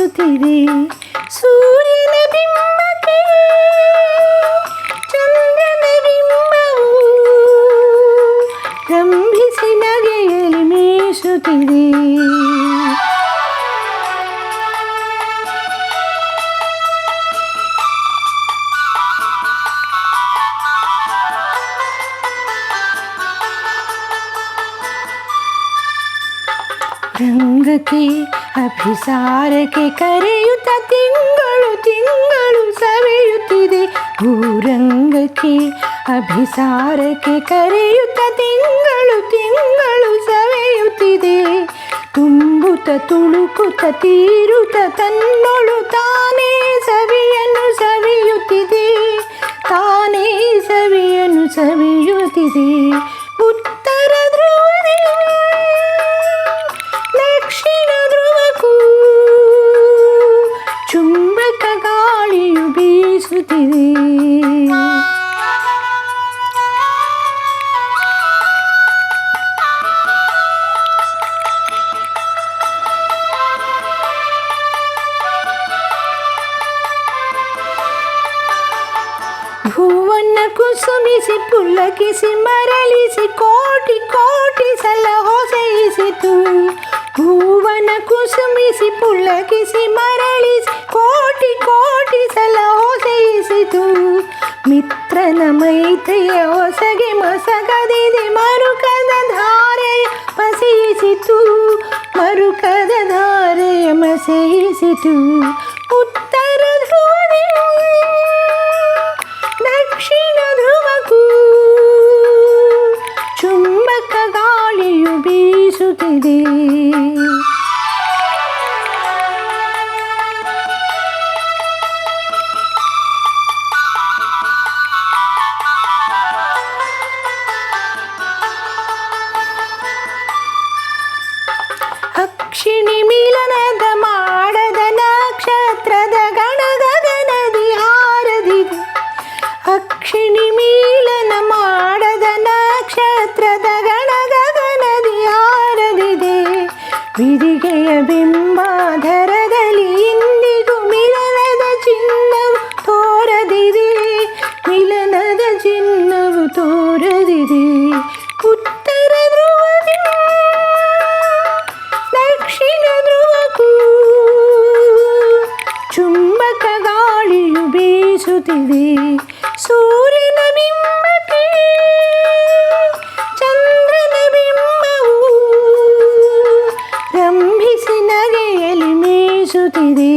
ಬೀಸುತ್ತಿದೆ. ಸೂರ್ಯನ ಬಿಂಬಕ್ಕೆ ಚಂದ್ರನ ಬಿಂಬವು ರಂಭಿಸಿ ನಗೆಯಲಿ ಮೀಸುತ್ತಿದೆ. ರಂಗಕ್ಕೆ ಅಭಿಸಾರಕ್ಕೆ ಕರೆಯುತ್ತ ತಿಂಗಳು ತಿಂಗಳು ಸವೆಯುತ್ತಿದೆ. ಭೂರಂಗಕ್ಕೆ ಅಭಿಸಾರಕ್ಕೆ ಕರೆಯುತ್ತ ತಿಂಗಳು ತಿಂಗಳು ಸವೆಯುತ್ತಿದೆ. ತುಂಬುತ್ತ ತುಳುಕುತ್ತ ತೀರುತ್ತ ತನ್ನೊಳು ತಾನೇ ಸವಿಯನ್ನು ಸವಿಯುತ್ತಿದೆ. ತಾನೇ ಸವಿಯನ್ನು ಸವಿಯುತ್ತಿದೆ. ಉತ್ತರ ಧ್ರುವದಿ ದಕ್ಷಿಣ ಧ್ರುವಕ್ಕೂ ಚುಂಬಕ ಗಾಳಿಯು ಬೀಸುತ್ತಿದೆ. ಭುವನ ಕುಸುಮಿಸಿ ಪುಲ್ಲಕಿಸಿ ಮರಳಿಸಿ ಕೋಟಿ ಕೋಟಿ ಸಲ ಹೊಸೆಯಿಸಿತು. ಭುವನ ಕುಸುಮಿಸಿ ಪುಲ್ಲಕಿಸಿ ಮರಳಿಸಿ ಕೋಟಿ ಕೋಟಿ ಸಲ ಹೊಸೆಯಿಸಿತು. ಮಿತ್ರನ ಮೈತ್ರಿಯ ಹೊಸಗೆ ಮಸಗದಿದೆ ಮರುಕದ ಧಾರೆಯ ಮಸೆಯಿಸಿತು. ಮರುಕದ ಧಾರೆಯ ಮಸೆಯಿಸಿತು. ಉತ್ತರ ಧ್ರುವದಿ ದಕ್ಷಿಣ ಧ್ರುವಕ್ಕೂ ಚುಂಬಕ ಗಾಳಿಯು ಬೀಸುತ್ತಿದೆ. ಅಕ್ಷಿಣಿ ಮಿಲನದ ಮಾಡದ ನಕ್ಷತ್ರದ ಗಣಗಗನದಿ ಹಾರದಿದೆ. ಅಕ್ಷಿಣಿ ಮೀಲನ ಮಾಡದ ನಕ್ಷತ್ರದ ಗಣಗಗನದಿ ಹಾರದಿದೆ. ವಿದಿಗೆಯ ಬಿಂಬಾಧರದಲ್ಲಿ ಇಂದಿಗೂ ಮಿಲನದ ಚಿನ್ನವು ತೋರದಿದೆ. ಮಿಲನದ ಚಿನ್ನವು ತೋರದಿದೆ. ಉತ್ತರ ಧ್ರುವದಿ ದಕ್ಷಿಣ ಧ್ರುವಕ್ಕೂ ಚುಂಬಕ ಗಾಳಿಯು ಬೀಸುತ್ತಿದೆ. ಸೂರ್ಯನ ಬಿಂಬಕ್ಕೆ ಚಂದ್ರನ ಬಿಂಬವು ರಂಭಿಸಿ ನಗೆಯಲಿ ಮೀಸುತ್ತಿದೆ.